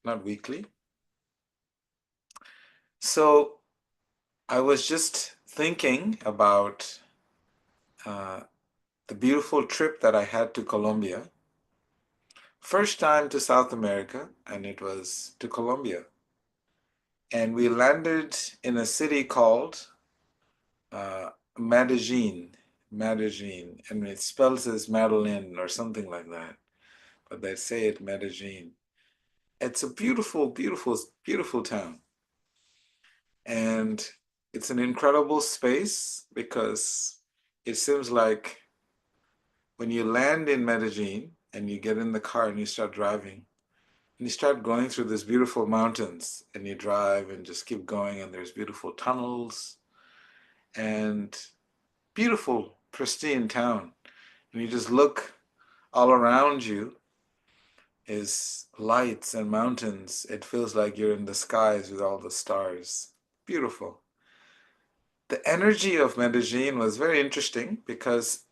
not weekly. So I was just thinking about the beautiful trip that I had to Colombia. First time to South America, and it was to Colombia. And we landed in a city called Medellin. Medellin. And it spells as Madeline or something like that. But they say it Medellin. It's a beautiful, beautiful, beautiful town. And it's an incredible space because it seems like when you land in Medellin and you get in the car and you start driving, and you start going through these beautiful mountains and you drive and just keep going, and there's beautiful tunnels and beautiful, pristine town. And you just look all around you is lights and mountains. It feels like you're in the skies with all the stars. Beautiful. The energy of Medellin was very interesting because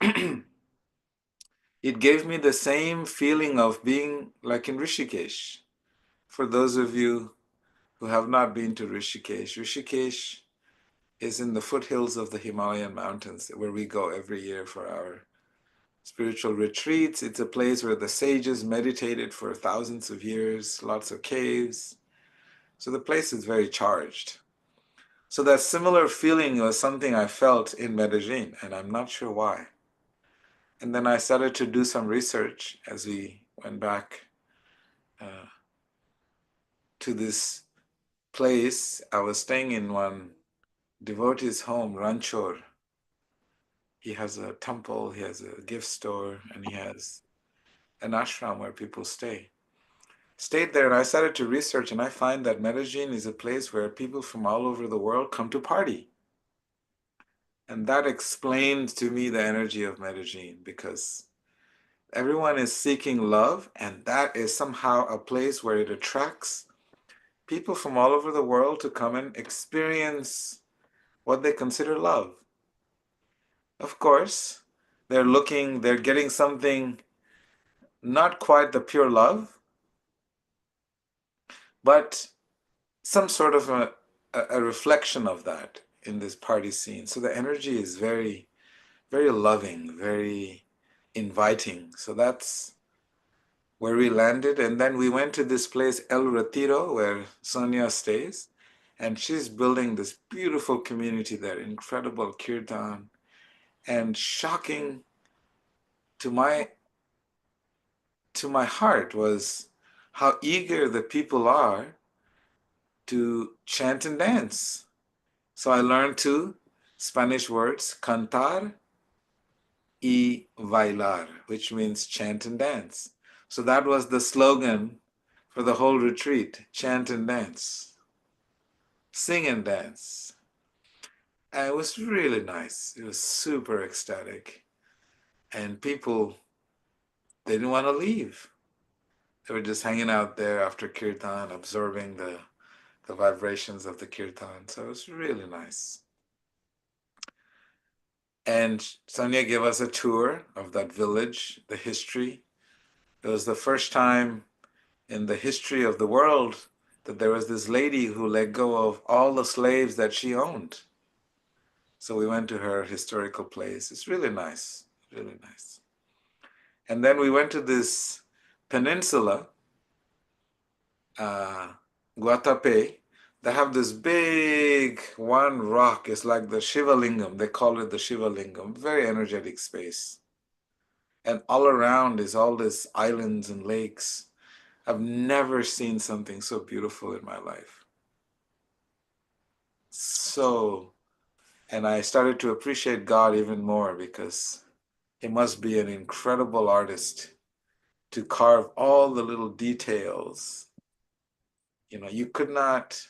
it gave me the same feeling of being like in Rishikesh. For those of you who have not been to Rishikesh, Rishikesh is in the foothills of the Himalayan mountains where we go every year for our spiritual retreats. It's a place where the sages meditated for thousands of years, lots of caves. So the place is very charged. So that similar feeling was something I felt in Medellin, and I'm not sure why. And then I started to do some research as we went back uh, to this place. I was staying in one devotee's home, Ranchor. He has a temple, he has a gift store, and he has an ashram where people stay. Stayed there and I started to research, and I find that Medellin is a place where people from all over the world come to party. And that explains to me the energy of Medellin, because everyone is seeking love, and that is somehow a place where it attracts people from all over the world to come and experience what they consider love. Of course, they're getting something, not quite the pure love, but some sort of a reflection of that in this party scene. So the energy is very, very loving, very inviting. So that's where we landed. And then we went to this place, El Retiro, where Sonia stays. And she's building this beautiful community there, incredible kirtan. And shocking to my heart was how eager the people are to chant and dance. So I learned two Spanish words, cantar y bailar, which means chant and dance. So that was the slogan for the whole retreat, chant and dance, sing and dance. And it was really nice. It was super ecstatic. And people, they didn't want to leave. They were just hanging out there after kirtan, absorbing the vibrations of the kirtan. So it was really nice. And Sonia gave us a tour of that village, the history. It was the first time in the history of the world that there was this lady who let go of all the slaves that she owned. So we went to her historical place. It's really nice, really nice. And then we went to this peninsula, Guatapé. They have this big one rock. It's like the Shiva Lingam. They call it the Shiva Lingam. Very energetic space. And all around is all these islands and lakes. I've never seen something so beautiful in my life. So, and I started to appreciate God even more, because he must be an incredible artist to carve all the little details. You know, you could not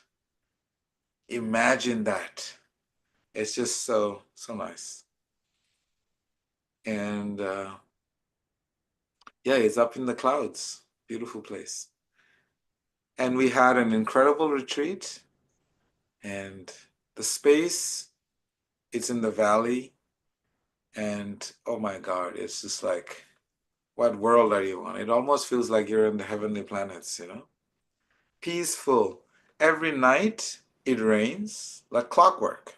imagine that. It's just so, so nice. And yeah, it's up in the clouds. Beautiful place. And we had an incredible retreat. And the space, it's in the valley. And oh my God, it's just like, what world are you on? It almost feels like you're in the heavenly planets, you know? peaceful. Every night it rains like clockwork.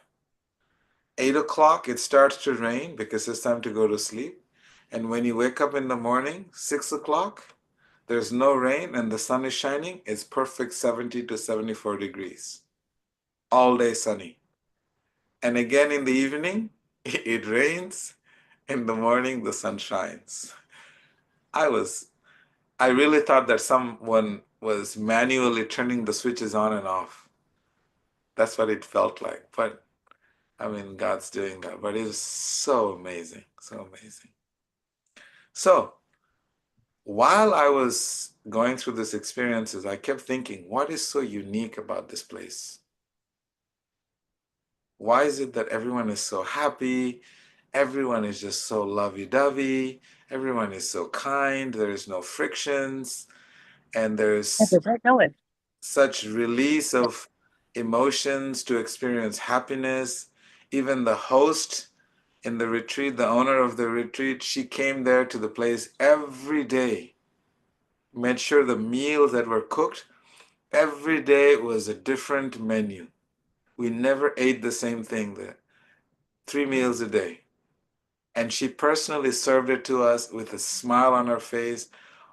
8 o'clock it starts to rain because it's time to go to sleep. And when you wake up in the morning, 6 o'clock, there's no rain and the sun is shining. It's perfect 70 to 74 degrees. All day sunny. And again in the evening, it rains. In the morning, the sun shines. I really thought that someone was manually turning the switches on and off. That's what it felt like. But I mean, God's doing that. But it was so amazing, so amazing. So while I was going through these experiences, I kept thinking, what is so unique about this place? Why is it that everyone is so happy? Everyone is just so lovey-dovey. Everyone is so kind. There is no frictions. And there's such release of emotions to experience happiness. Even the host in the retreat, the owner of the retreat, she came there to the place every day, made sure the meals that were cooked, every day was a different menu. We never ate the same thing there, 3 meals a day. And she personally served it to us with a smile on her face.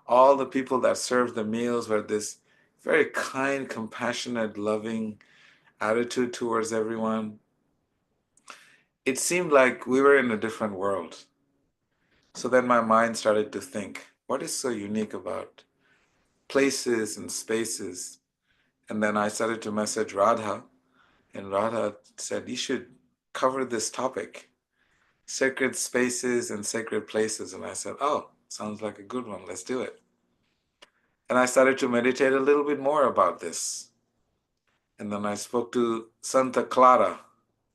All the people that served the meals were this very kind, compassionate, loving attitude towards everyone. It seemed like we were in a different world. So then my mind started to think, what is so unique about places and spaces? And then I started to message Radha, and Radha said, you should cover this topic, sacred spaces and sacred places. And I said, oh, sounds like a good one. Let's do it. And I started to meditate a little bit more about this. And then I spoke to Santa Clara,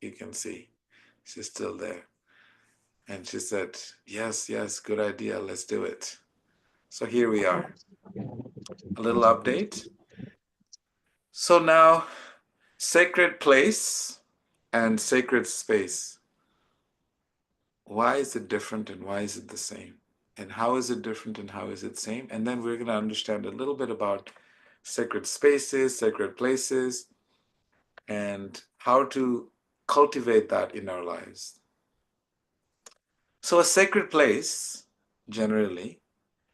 you can see, she's still there. And she said, yes, yes, good idea, let's do it. So here we are. A little update. So now, sacred place and sacred space. Why is it different and why is it the same? And how is it different and how is it same? And then we're going to understand a little bit about sacred spaces, sacred places, and how to cultivate that in our lives. So a sacred place, generally,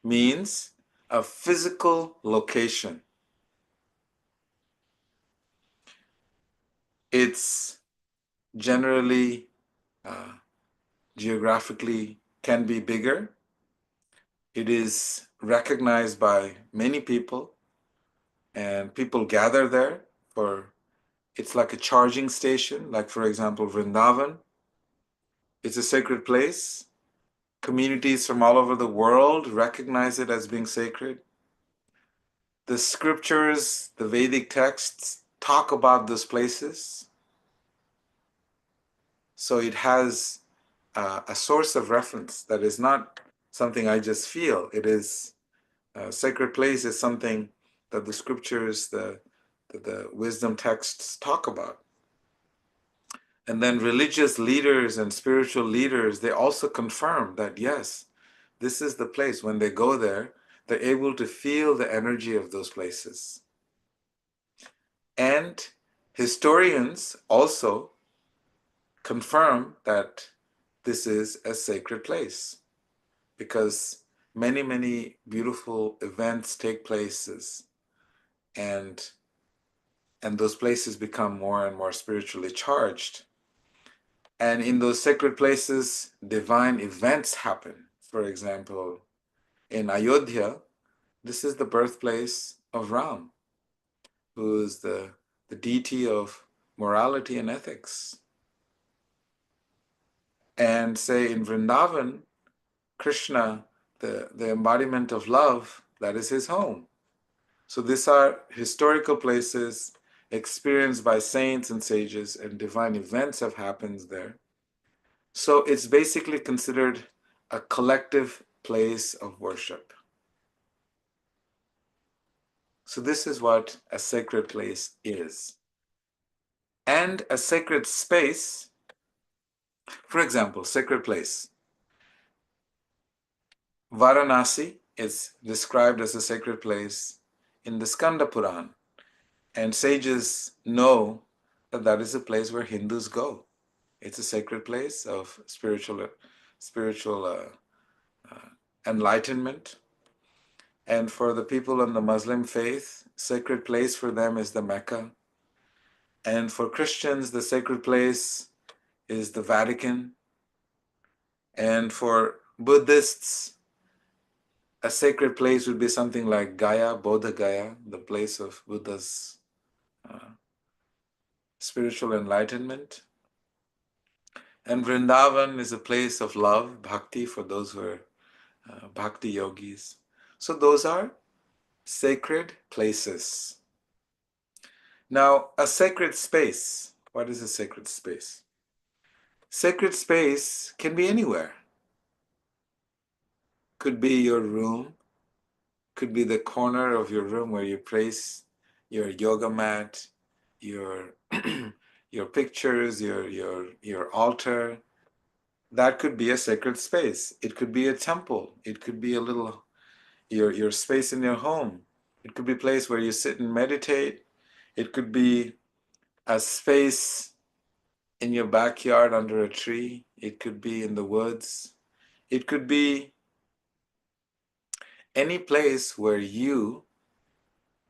means a physical location. It's generally geographically can be bigger. It is recognized by many people, and people gather there for, it's like a charging station, like for example, Vrindavan. It's a sacred place. Communities from all over the world recognize it as being sacred. The scriptures, the Vedic texts talk about those places. So it has a source of reference that is not something I just feel. It is a sacred place is something that the scriptures, the wisdom texts talk about. And then religious leaders and spiritual leaders, they also confirm that yes, this is the place. When they go there, they're able to feel the energy of those places. And historians also confirm that this is a sacred place because many, many beautiful events take places, and those places become more and more spiritually charged. And in those sacred places, divine events happen. For example, in Ayodhya, this is the birthplace of Ram, who is the deity of morality and ethics. And say in Vrindavan, Krishna, the embodiment of love, that is his home. So these are historical places experienced by saints and sages, and divine events have happened there. So it's basically considered a collective place of worship. So this is what a sacred place is. And a sacred space, for example, sacred place. Varanasi is described as a sacred place in the Skanda Puran. And sages know that that is a place where Hindus go. It's a sacred place of spiritual enlightenment. And for the people in the Muslim faith, sacred place for them is the Mecca. And for Christians, the sacred place is the Vatican. And for Buddhists, a sacred place would be something like Gaya, Bodha Gaya, the place of Buddha's spiritual enlightenment. And Vrindavan is a place of love, bhakti, for those who are bhakti yogis. So those are sacred places. Now, a sacred space. What is a sacred space? Sacred space can be anywhere. Could be your room, could be the corner of your room where you place your yoga mat, your your pictures, your altar. That could be a sacred space. It could be a temple. It could be a little your space in your home. It could be a place where you sit and meditate. It could be a space in your backyard under a tree. It could be in the woods. It could be any place where you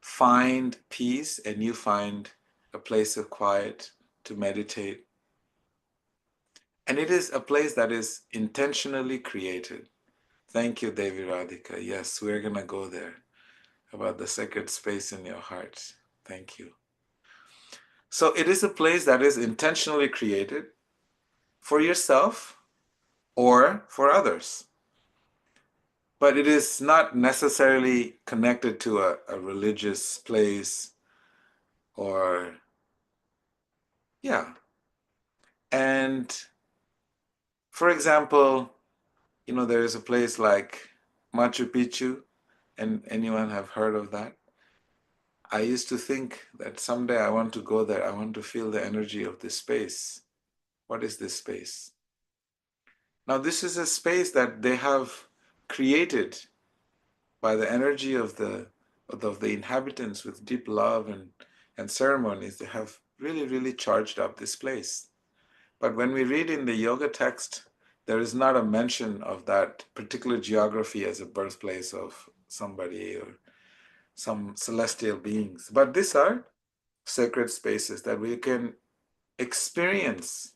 find peace and you find a place of quiet to meditate. And it is a place that is intentionally created. Thank you, Devi Radhika. Yes, we're going to go there about the sacred space in your heart. Thank you. So it is a place that is intentionally created for yourself or for others. But it is not necessarily connected to a religious place or, yeah. And for example, there is a place like Machu Picchu, and anyone have heard of that? I used to think that someday I want to go there. I want to feel the energy of this space. What is this space? Now, this is a space that they have created by the energy of the inhabitants with deep love and ceremonies. They have really, really charged up this place. But when we read in the yoga text, there is not a mention of that particular geography as a birthplace of somebody or some celestial beings. But these are sacred spaces that we can experience.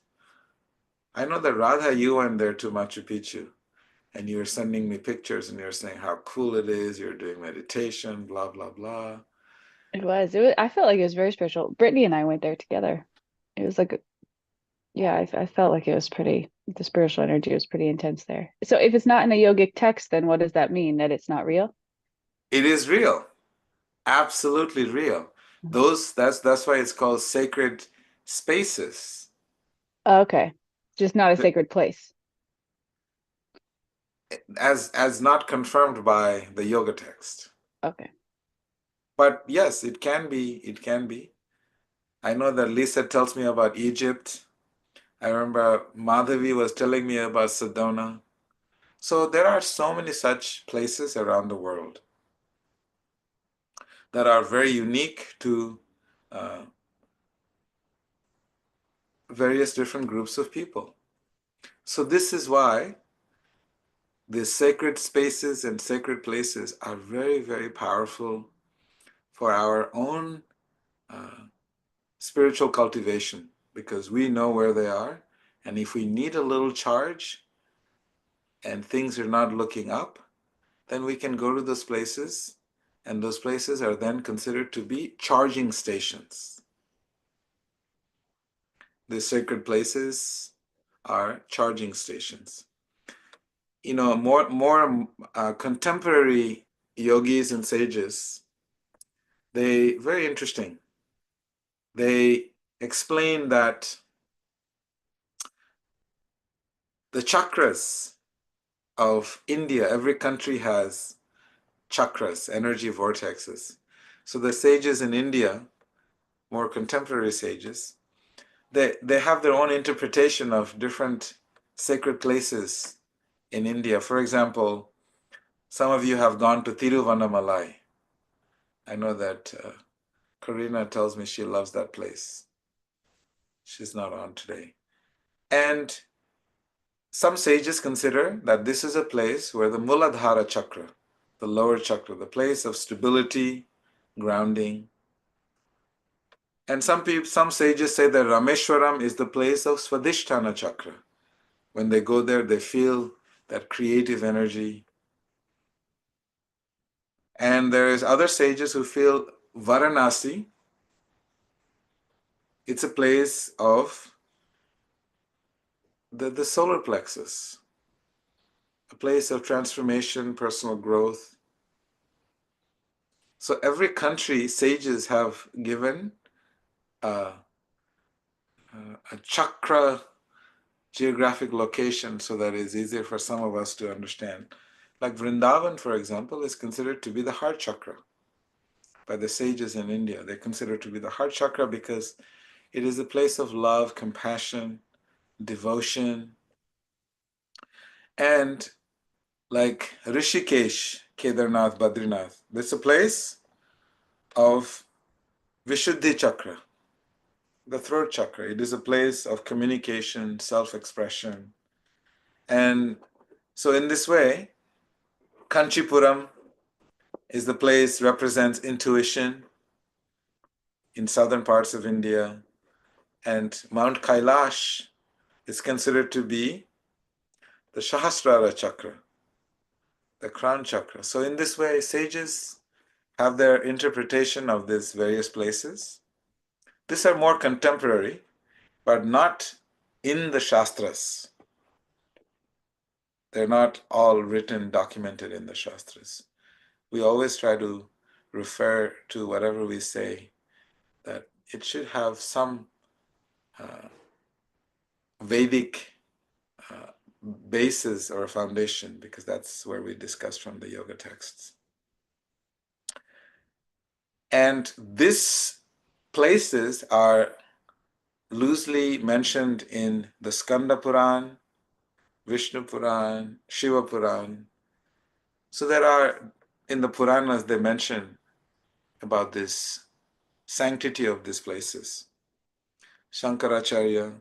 I know that Radha, you went there to Machu Picchu and you were sending me pictures and you're saying how cool it is, you're doing meditation, blah, blah, blah. It was. I felt like it was very special. Brittany and I went there together. It was like, yeah, I felt like it was the spiritual energy was pretty intense there. So if it's not in a yogic text, then what does that mean? That it's not real? It is real, absolutely real. Mhm. That's why it's called sacred spaces. Okay. Just not a sacred place. As not confirmed by the yoga text. Okay. But yes, it can be. It can be. I know that Lisa tells me about Egypt. I remember Madhavi was telling me about Sedona. So there are so many such places around the world that are very unique to uh, various different groups of people. So this is why the sacred spaces and sacred places are very, very powerful for our own spiritual cultivation, because we know where they are. And if we need a little charge and things are not looking up, then we can go to those places, and those places are then considered to be charging stations. The sacred places are charging stations. More contemporary yogis and sages, they very interesting. They explain that the chakras of India, every country has chakras, energy vortexes. So the sages in India, more contemporary sages, they have their own interpretation of different sacred places in India. For example, some of you have gone to Tiruvannamalai. I know that Karina tells me she loves that place. She's not on today. And some sages consider that this is a place where the Muladhara chakra, the lower chakra, the place of stability, grounding. And some sages say that Rameshwaram is the place of Swadhisthana chakra. When they go there, they feel that creative energy. And there is other sages who feel Varanasi, it's a place of the solar plexus, a place of transformation, personal growth. So every country, sages have given a chakra geographic location so that it's easier for some of us to understand. Like Vrindavan, for example, is considered to be the heart chakra by the sages in India. They consider it to be the heart chakra because it is a place of love, compassion, devotion. And like Rishikesh, Kedarnath, Badrinath, it's a place of Vishuddhi chakra, the throat chakra. It is a place of communication, self-expression. And so in this way, Kanchipuram is the place represents intuition in southern parts of India. And Mount Kailash is considered to be the sahasrara chakra, the crown chakra. So in this way, sages have their interpretation of these various places. These are more contemporary, but not in the Shastras. They're not all written, documented in the Shastras. We always try to refer to whatever we say, that it should have some Vedic basis or foundation, because that's where we discuss from the yoga texts. And these places are loosely mentioned in the Skanda Puran, Vishnu Puran, Shiva Puran. So there are, in the Puranas, they mention about this sanctity of these places. Shankaracharya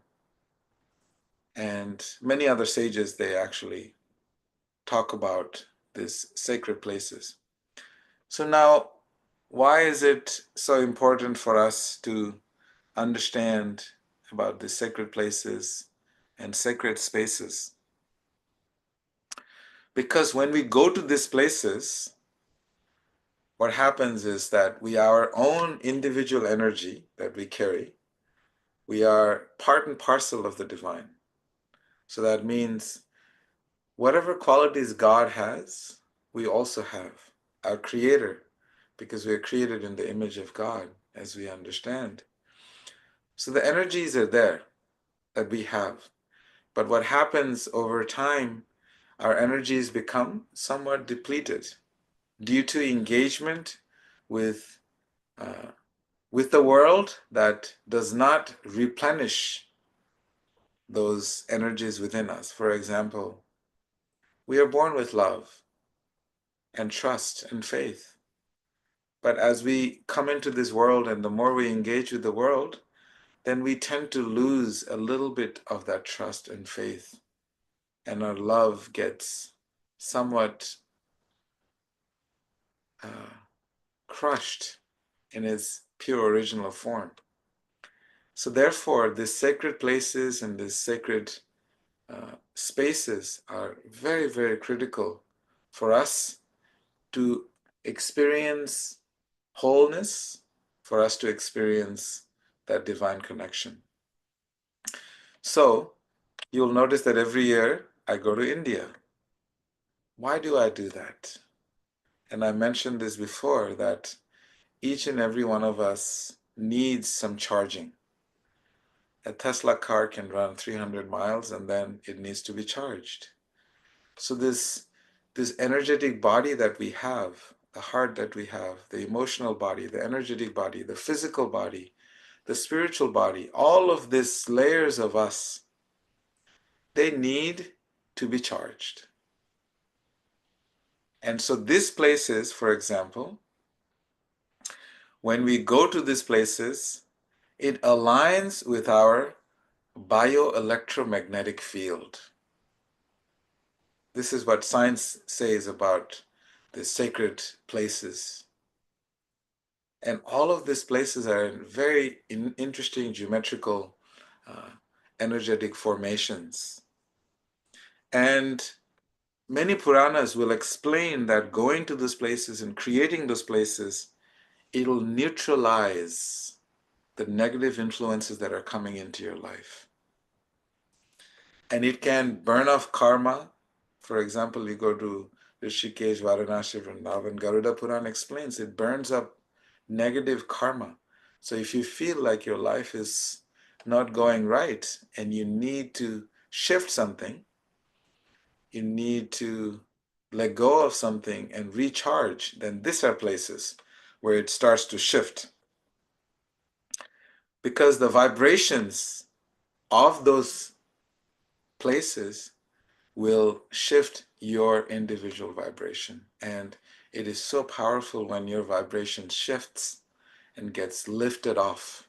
and many other sages, they actually talk about these sacred places. So now, why is it so important for us to understand about the sacred places and sacred spaces? Because when we go to these places, what happens is that our own individual energy that we carry, we are part and parcel of the divine. So that means whatever qualities God has, we also have. Our Creator, because we are created in the image of God, as we understand. So the energies are there that we have. But what happens over time, our energies become somewhat depleted due to engagement with the world that does not replenish those energies within us. For example, we are born with love and trust and faith. But as we come into this world and the more we engage with the world, then we tend to lose a little bit of that trust and faith. And our love gets somewhat crushed in its pure original form. So therefore, these sacred places and these sacred spaces are very, very critical for us to experience wholeness, for us to experience that divine connection. So you'll notice that every year I go to India. Why do I do that? And I mentioned this before, that each and every one of us needs some charging. A Tesla car can run 300 miles and then it needs to be charged. So this energetic body that we have, the heart that we have, the emotional body, the energetic body, the physical body, the spiritual body, all of these layers of us, they need to be charged. And so these places, for example, When we go to these places, it aligns with our bioelectromagnetic field. This is what science says about the sacred places. And all of these places are in very interesting geometrical, uh, energetic formations. And many Puranas will explain that going to those places and creating those places, it'll neutralize the negative influences that are coming into your life. And it can burn off karma. For example, you go to Rishikesh, Varanasi, Vrindavan, Garuda Puran explains it burns up negative karma. So if you feel like your life is not going right and you need to shift something, you need to let go of something and recharge, then these are places where it starts to shift. Because the vibrations of those places will shift your individual vibration. And it is so powerful when your vibration shifts and gets lifted off.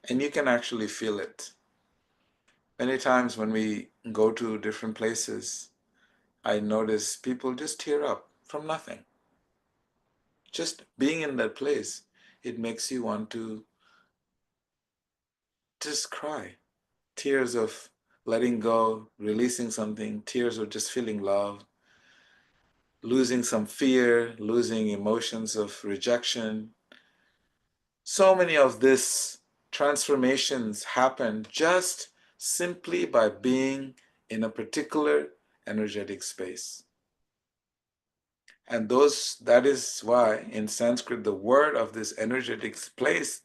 And you can actually feel it. Many times when we go to different places, I notice people just tear up from nothing. Just being in that place, it makes you want to just cry. Tears of letting go, releasing something, tears of just feeling love, losing some fear, losing emotions of rejection. So many of these transformations happen just simply by being in a particular energetic space. And that is why in Sanskrit the word of this energetic place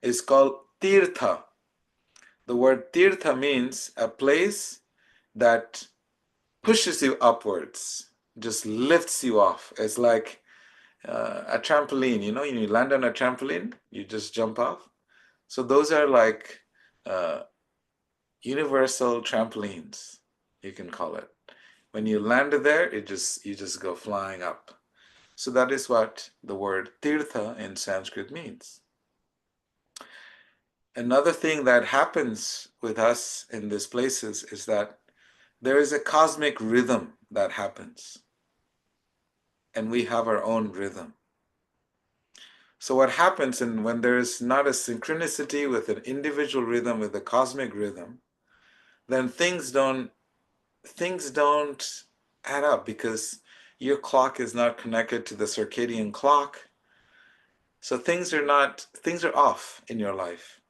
is called tirtha. The word tirtha means a place that pushes you upwards, just lifts you off. It's like a trampoline, you land on a trampoline, you just jump off. So those are like uh, universal trampolines, you can call it. When you land there, you just go flying up. So that is what the word tirtha in Sanskrit means. Another thing that happens with us in these places is that there is a cosmic rhythm that happens, and we have our own rhythm. So what happens when there is not a synchronicity with an individual rhythm, with a cosmic rhythm, then things don't add up because your clock is not connected to the circadian clock. So things are off in your life.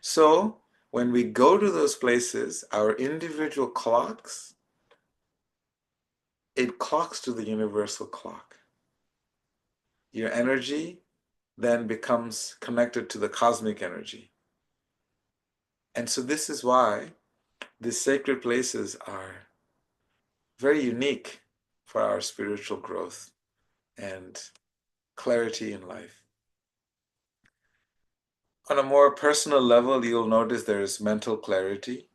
So when we go to those places, our individual clocks, it clocks to the universal clock. Your energy then becomes connected to the cosmic energy. And so this is why these sacred places are very unique for our spiritual growth and clarity in life. On a more personal level, you'll notice there is mental clarity.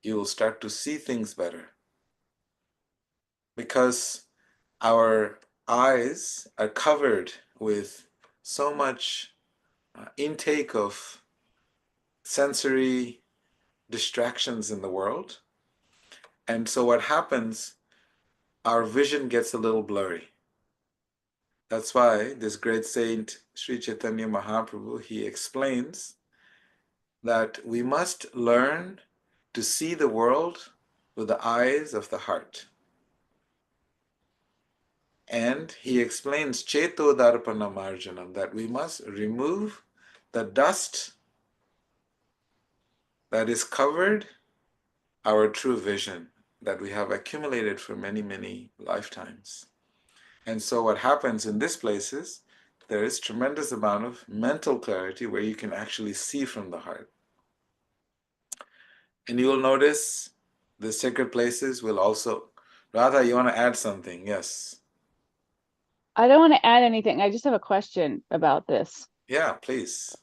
You will start to see things better because our eyes are covered with so much intake of sensory distractions in the world. And so what happens, our vision gets a little blurry. That's why this great saint, Sri Chaitanya Mahaprabhu, he explains that we must learn to see the world with the eyes of the heart. And he explains Cheto Darpana Marjanam, that we must remove the dust that is covered our true vision that we have accumulated for many, many lifetimes. And so what happens in these places, there is tremendous amount of mental clarity where you can actually see from the heart. And you will notice the sacred places will also... Radha, you want to add something? Yes. I don't want to add anything. I just have a question about this. Yeah, please.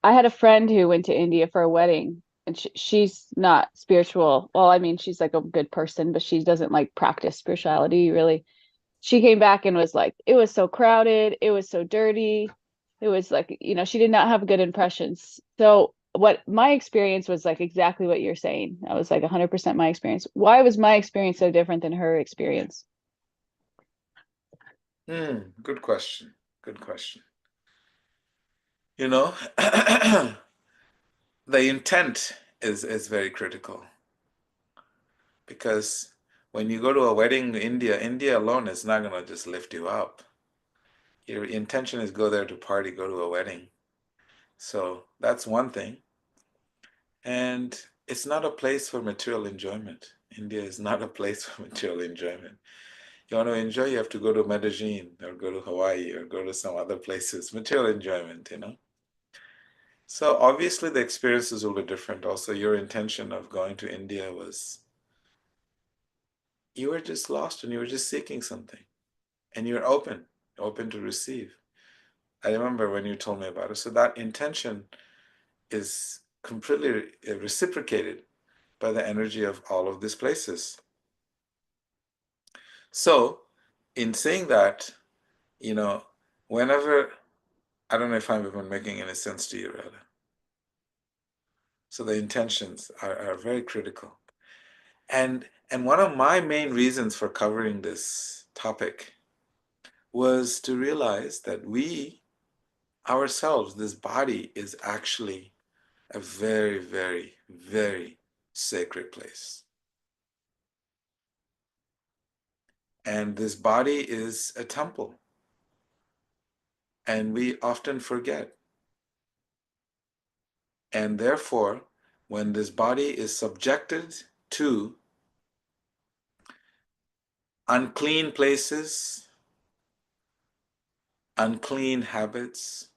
I had a friend who went to India for a wedding, and she's not spiritual. Well, I mean, she's like a good person, but she doesn't like practice spirituality really. she came back and was like, it was so crowded, it was so dirty. It was like, she did not have good impressions. So what my experience was like exactly what you're saying. That was like 100% my experience. Why was my experience so different than her experience? Good question. Good question. You know, the intent is very critical, because when you go to a wedding in India, India alone is not going to just lift you up. Your intention is go there to party, go to a wedding. So that's one thing. And it's not a place for material enjoyment. India is not a place for material enjoyment. You want to enjoy, you have to go to Medellin or go to Hawaii or go to some other places. Material enjoyment, you know. So obviously the experiences will be different. Also, your intention of going to India was you were just lost and you were just seeking something. And you're open to receive. I remember when you told me about it. So that intention is completely reciprocated by the energy of all of these places. So, in saying that, you know, whenever, I don't know if I'm even making any sense to you, Radha. So the intentions are very critical. And one of my main reasons for covering this topic was to realize that we ourselves, this body, is actually a very, very, very sacred place. And this body is a temple. And we often forget. And therefore, when this body is subjected to unclean places, unclean habits,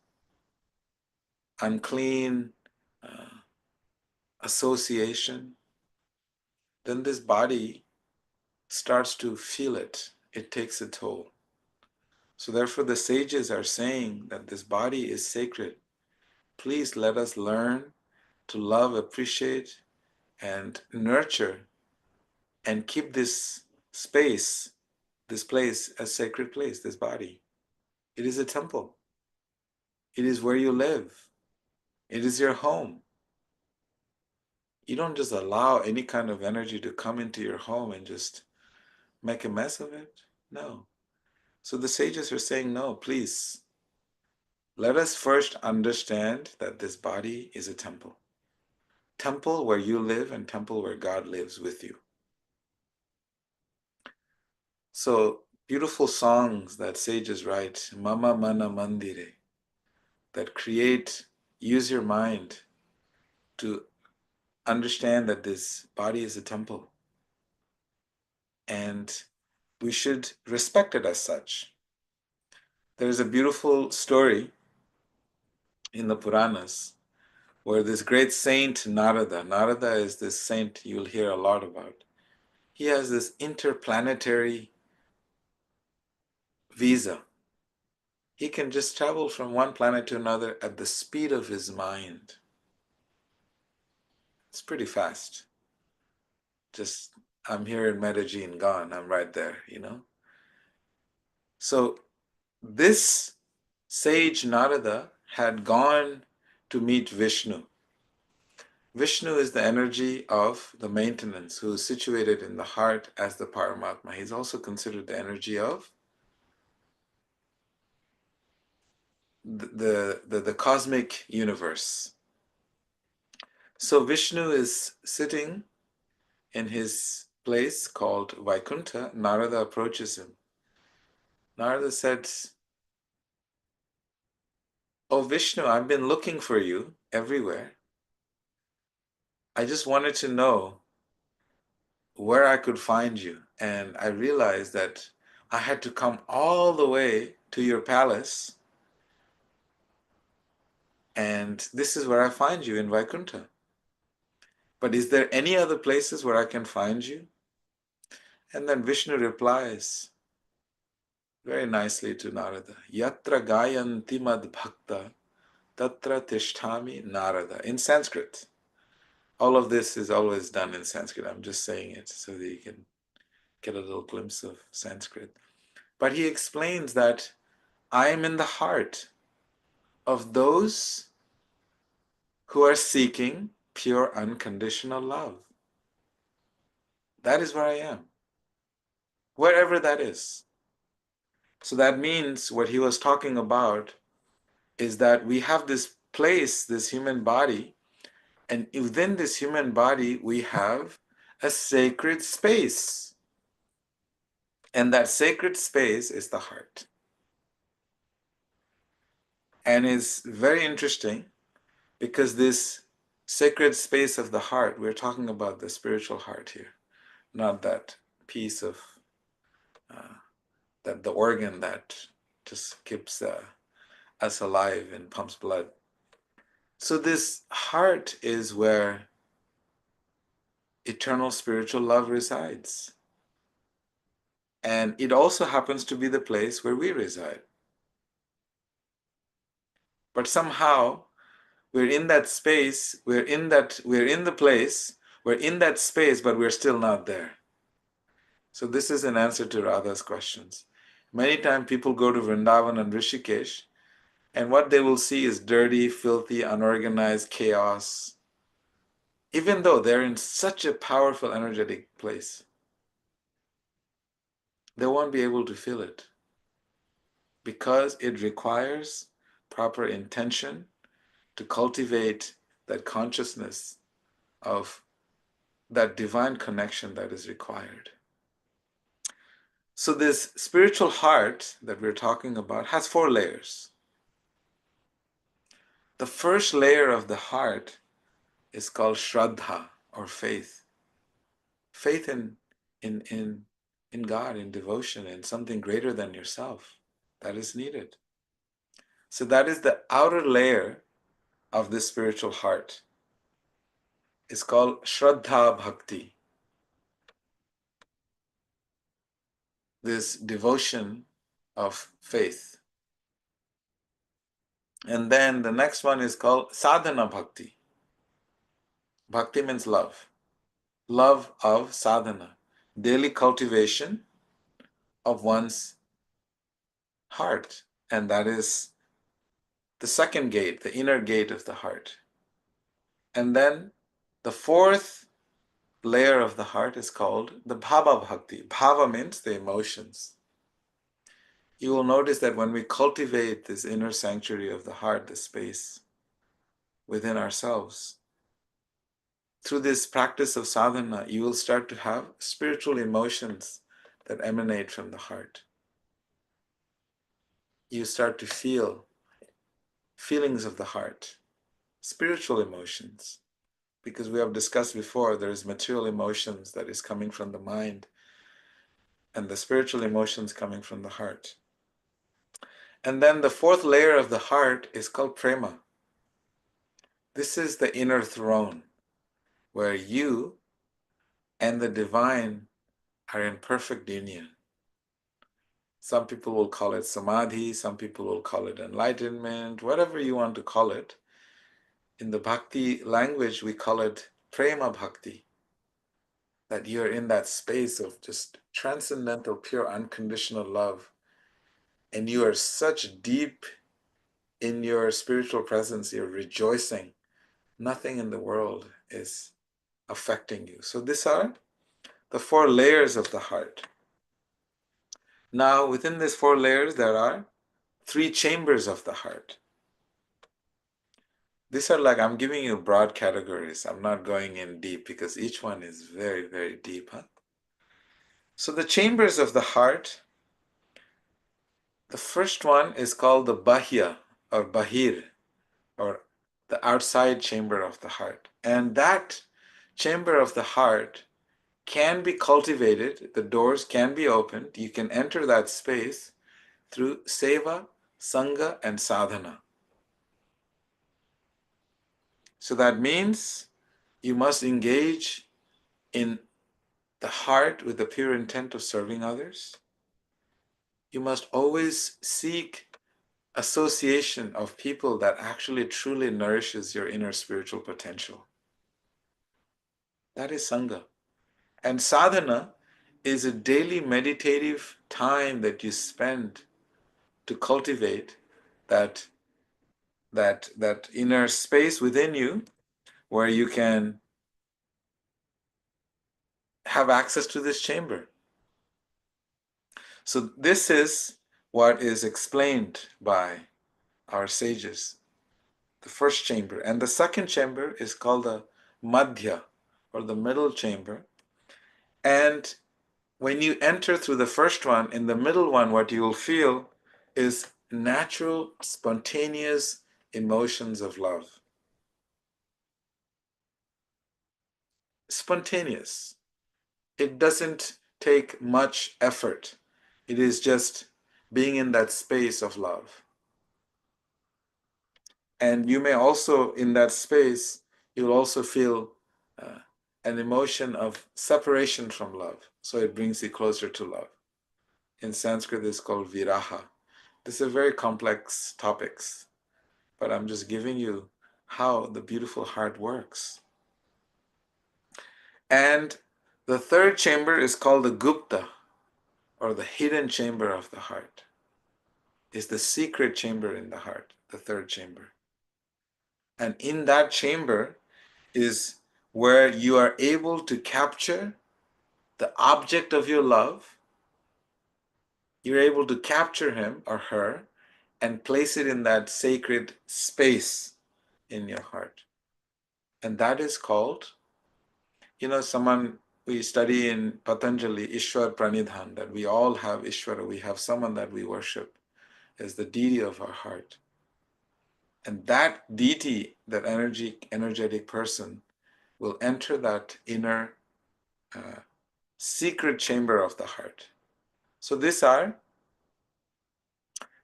unclean association, then this body starts to feel it. It takes a toll. So therefore the sages are saying that this body is sacred. Please let us learn to love, appreciate, and nurture and keep this space, this place, a sacred place, this body. It is a temple. It is where you live. It is your home. You don't just allow any kind of energy to come into your home and just make a mess of it. No. So the sages are saying, no, please, let us first understand that this body is a temple. Temple where you live and temple where God lives with you. So beautiful songs that sages write, Mama Mana Mandire, that use your mind to understand that this body is a temple. And we should respect it as such. There's a beautiful story in the Puranas where this great saint Narada is this saint you'll hear a lot about. He has this interplanetary visa. He can just travel from one planet to another at the speed of his mind. It's pretty fast. Just, I'm here in Medellin, gone, I'm right there, you know? So this sage Narada had gone to meet Vishnu. Vishnu is the energy of the maintenance, who is situated in the heart as the Paramatma. He's also considered the energy of the cosmic universe. So Vishnu is sitting in his place called Vaikuntha. Narada approaches him. Narada said, "Oh Vishnu, I've been looking for you everywhere. I just wanted to know where I could find you. And I realized that I had to come all the way to your palace. And this is where I find you in Vaikuntha. But is there any other places where I can find you?" And then Vishnu replies very nicely to Narada, Yatra gayanti mad bhakta, tatra tishtami Narada. In Sanskrit. All of this is always done in Sanskrit. I'm just saying it so that you can get a little glimpse of Sanskrit. But he explains that I am in the heart of those who are seeking pure unconditional love. That is where I am, wherever that is. So that means what he was talking about is that we have this place, this human body, and within this human body, we have a sacred space. And that sacred space is the heart. And it's very interesting because this sacred space of the heart, we're talking about the spiritual heart here, not that piece of that the organ that just keeps us alive and pumps blood. So this heart is where eternal spiritual love resides. And it also happens to be the place where we reside. But somehow we're in that space, we're in the place, we're in that space, but we're still not there. So this is an answer to Radha's questions. Many times people go to Vrindavan and Rishikesh, and what they will see is dirty, filthy, unorganized chaos, even though they're in such a powerful, energetic place. They won't be able to feel it because it requires proper intention to cultivate that consciousness of that divine connection that is required. So this spiritual heart that we're talking about has 4 layers. The first layer of the heart is called Shraddha, or faith. Faith in God, in devotion, in something greater than yourself. That is needed. So that is the outer layer of this spiritual heart. It's called Shraddha Bhakti. This devotion of faith. And then the next one is called Sadhana Bhakti. Bhakti means love. Love of sadhana. Daily cultivation of one's heart. And that is the second gate, the inner gate of the heart. And then the fourth layer of the heart is called the Bhava Bhakti. Bhava means the emotions. You will notice that when we cultivate this inner sanctuary of the heart, the space within ourselves, through this practice of sadhana, you will start to have spiritual emotions that emanate from the heart. You start to feel feelings of the heart, spiritual emotions. Because we have discussed before, there is material emotions that is coming from the mind and the spiritual emotions coming from the heart. And then the fourth layer of the heart is called Prema. This is the inner throne where you and the divine are in perfect union. Some people will call it samadhi, some people will call it enlightenment, whatever you want to call it. In the bhakti language, we call it Prema Bhakti. That you're in that space of just transcendental, pure, unconditional love. And you are such deep in your spiritual presence, you're rejoicing. Nothing in the world is affecting you. So these are the 4 layers of the heart. Now, within these 4 layers, there are 3 chambers of the heart. These are like, I'm giving you broad categories. I'm not going in deep because each one is very, very deep. So the chambers of the heart, the first one is called the Bahya or Bahir, or the outside chamber of the heart. And that chamber of the heart can be cultivated, the doors can be opened, you can enter that space through seva, sangha, and sadhana. So that means you must engage in the heart with the pure intent of serving others. You must always seek association of people that actually truly nourishes your inner spiritual potential. That is sangha. And sadhana is a daily meditative time that you spend to cultivate that inner space within you where you can have access to this chamber. So this is what is explained by our sages, the first chamber. And the second chamber is called the Madhya, or the middle chamber. And when you enter through the first one, in the middle one, what you will feel is natural, spontaneous emotions of love. Spontaneous. It doesn't take much effort. It is just being in that space of love. And you may also, in that space, you'll also feel uh, an emotion of separation from love. So it brings you closer to love. In Sanskrit, it's called viraha. These are very complex topics, but I'm just giving you how the beautiful heart works. And the third chamber is called the Gupta, or the hidden chamber of the heart. It's the secret chamber in the heart, the third chamber. And in that chamber is where you are able to capture the object of your love. You're able to capture him or her and place it in that sacred space in your heart. And that is called, someone we study in Patanjali, Ishwar Pranidhan, that we all have Ishwara, we have someone that we worship as the deity of our heart. And that deity, that energetic person, will enter that inner secret chamber of the heart. So these are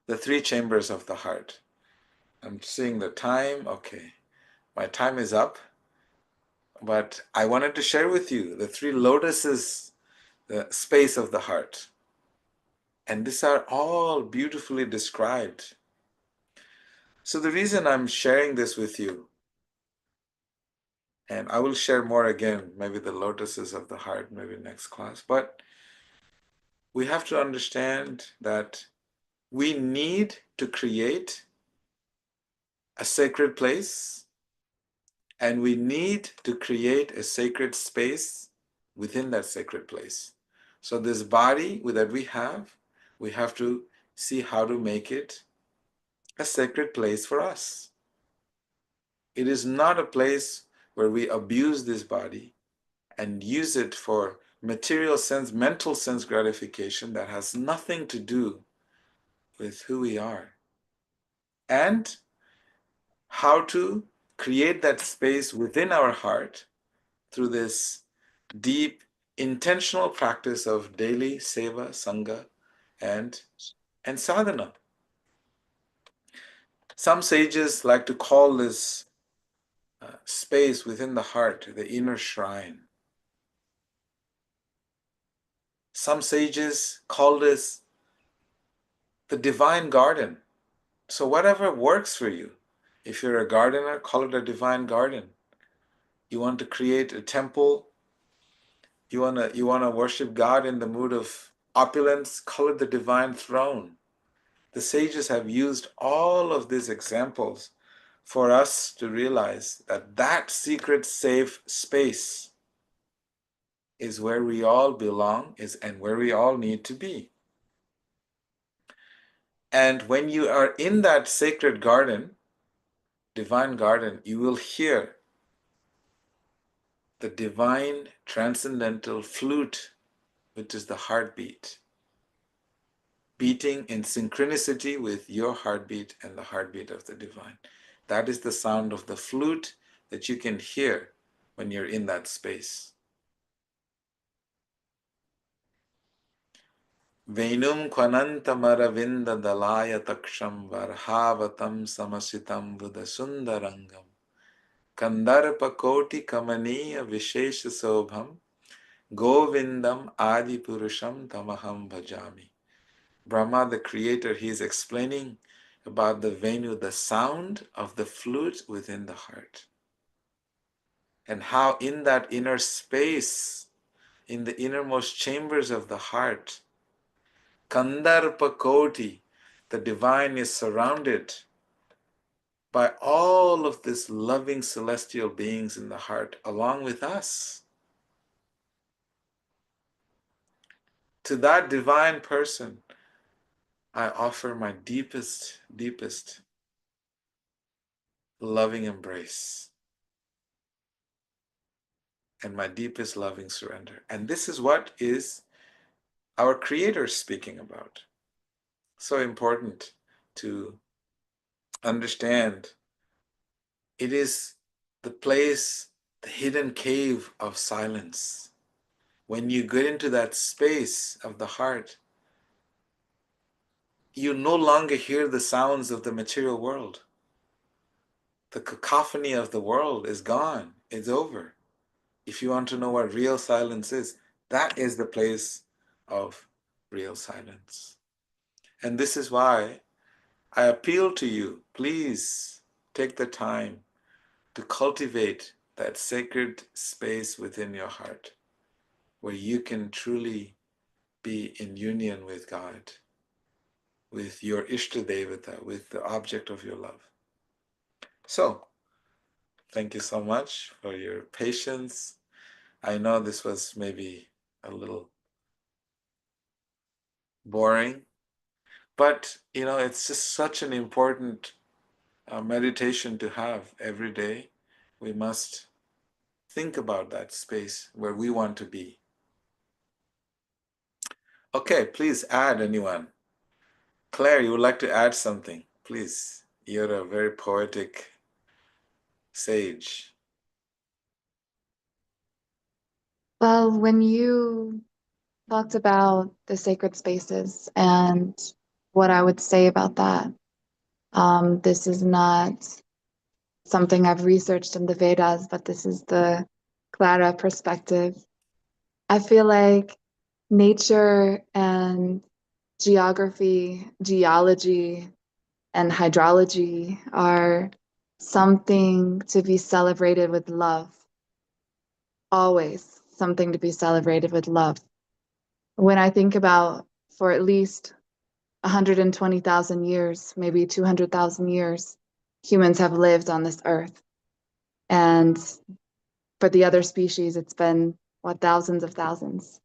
the three chambers of the heart. I'm seeing the time. Okay, my time is up. But I wanted to share with you the three lotuses, the space of the heart. And these are all beautifully described. So the reason I'm sharing this with you, and I will share more again, maybe the lotuses of the heart, maybe next class, but we have to understand that we need to create a sacred place, and we need to create a sacred space within that sacred place. So this body that we have to see how to make it a sacred place for us. It is not a place where we abuse this body and use it for material sense, mental sense gratification that has nothing to do with who we are. And how to create that space within our heart through this deep, intentional practice of daily seva, sangha, and sadhana. Some sages like to call this space within the heart the inner shrine. Some sages call this the divine garden. So whatever works for you. If you're a gardener, call it a divine garden. You want to create a temple, you want to worship God in the mood of opulence, call it the divine throne. The sages have used all of these examples for us to realize that that secret safe space is where we all belong and where we all need to be. And when you are in that sacred garden, divine garden, you will hear the divine transcendental flute, which is the heartbeat, beating in synchronicity with your heartbeat and the heartbeat of the divine. That is the sound of the flute that you can hear when you're in that space. Venum kvanantamaravinda dalaya taksham varhavatam samasitam budasundarangam kandarpa koti kamaniya vishesha sobham govindam adi purusham tamaham bhajami. Brahma, the creator, he is explaining about the Venu, the sound of the flute within the heart. And how in that inner space in the innermost chambers of the heart, Kandarpa Koti, the divine is surrounded by all of these loving celestial beings in the heart along with us. To that divine person, I offer my deepest, deepest loving embrace and my deepest loving surrender. And this is what is our Creator speaking about. So important to understand. It is the place, the hidden cave of silence. When you get into that space of the heart, you no longer hear the sounds of the material world. The cacophony of the world is gone. It's over. If you want to know what real silence is, that is the place of real silence. And this is why I appeal to you, please take the time to cultivate that sacred space within your heart where you can truly be in union with God, with your Ishtadevata, with the object of your love. So, thank you so much for your patience. I know this was maybe a little boring, but it's just such an important meditation to have every day. We must think about that space where we want to be. Okay, please add anyone. Claire, you would like to add something? Please. You're a very poetic sage. Well, when you talked about the sacred spaces and what I would say about that, this is not something I've researched in the Vedas, but this is the Clara perspective. I feel like nature and geography, geology, and hydrology are something to be celebrated with love. Always something to be celebrated with love. When I think about for at least 120,000 years, maybe 200,000 years, humans have lived on this earth. And for the other species, it's been, what, thousands of thousands.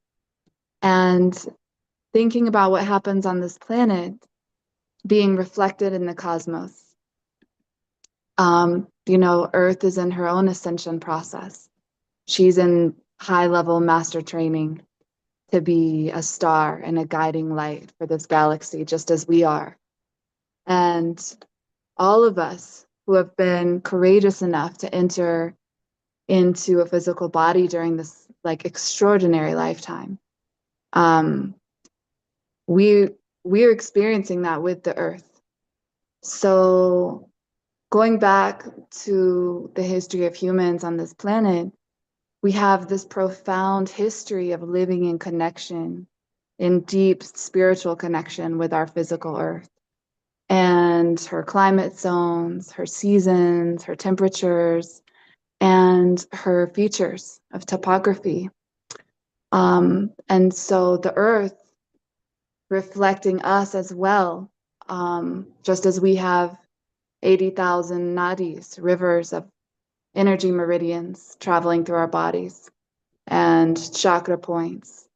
And thinking about what happens on this planet being reflected in the cosmos. Earth is in her own ascension process. She's in high-level master training to be a star and a guiding light for this galaxy, just as we are. And all of us who have been courageous enough to enter into a physical body during this extraordinary lifetime, we're experiencing that with the earth. So going back to the history of humans on this planet, we have this profound history of living in connection, in deep spiritual connection with our physical earth and her climate zones, her seasons, her temperatures, and her features of topography. And so the earth reflecting us as well, just as we have 80,000 nadis, rivers of energy meridians traveling through our bodies, and chakra points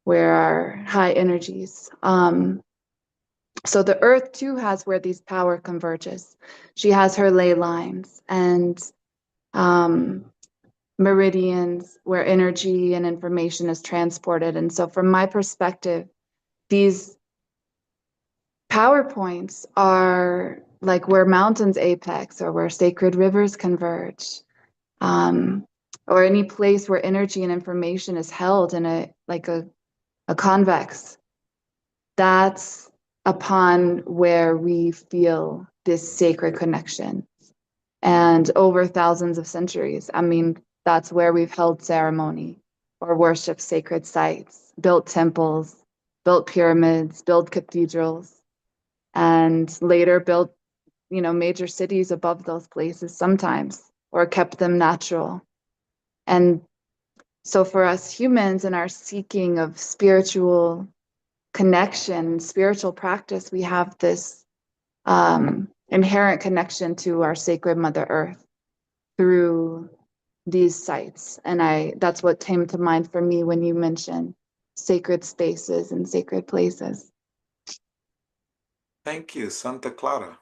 where our high energies. So the earth too has where these power converges. She has her ley lines and meridians where energy and information is transported. And so from my perspective, these power points are like where mountains apex or where sacred rivers converge, or any place where energy and information is held in a convex. That's upon where we feel this sacred connection. And over thousands of centuries, that's where we've held ceremony or worshiped sacred sites, built temples, built pyramids, built cathedrals, and later built, major cities above those places sometimes, or kept them natural. And So for us humans in our seeking of spiritual connection, spiritual practice, we have this inherent connection to our sacred Mother Earth through these sites. And that's what came to mind for me when you mentioned sacred spaces and sacred places. Thank you, Santa Clara.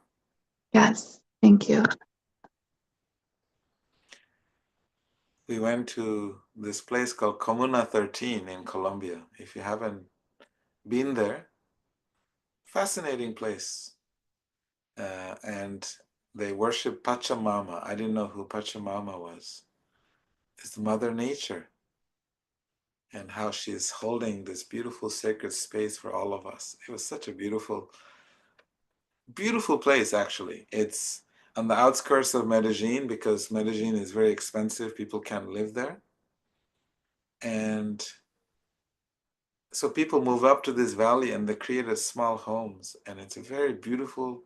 Yes, thank you. We went to this place called Comuna 13 in Colombia. If you haven't been there, fascinating place. And they worship Pachamama. I didn't know who Pachamama was. It's Mother Nature, and how she's holding this beautiful sacred space for all of us. It was such a beautiful, beautiful place, actually. It's on the outskirts of Medellin because Medellin is very expensive. People can't live there. And so people move up to this valley and they created small homes. And it's a very beautiful,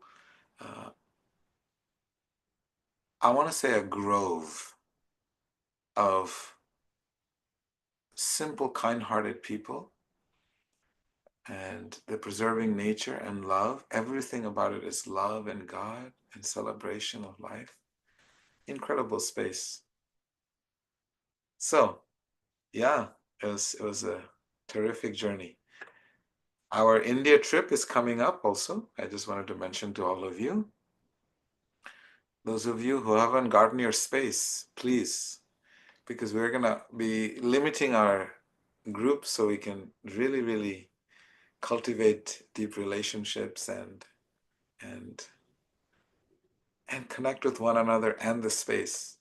I want to say a grove of simple, kind-hearted people. And the preserving nature and love. Everything about it is love and God and celebration of life. Incredible space. So, yeah, it was a terrific journey. Our India trip is coming up also. I just wanted to mention to all of you. Those of you who haven't gotten your space, please, because we're going to be limiting our group so we can really, really cultivate deep relationships and connect with one another and the space.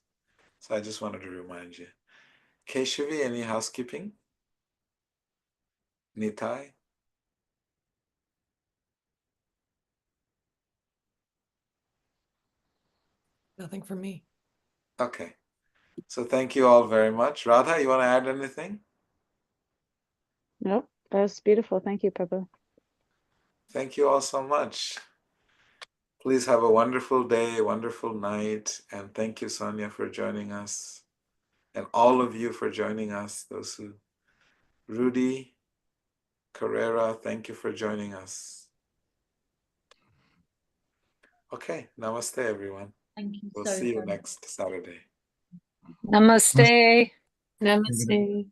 So I just wanted to remind you. Keshavi, any housekeeping? Nitai? Nothing for me. Okay. So thank you all very much. Radha, you want to add anything? Nope, that was beautiful. Thank you, Prabhu. Thank you all so much. Please have a wonderful day, wonderful night. And thank you, Sonia, for joining us. And all of you for joining us. Those who, Rudy, Carrera, thank you for joining us. Okay, namaste, everyone. Thank you We'll so see you much. next Saturday. Namaste. Namaste.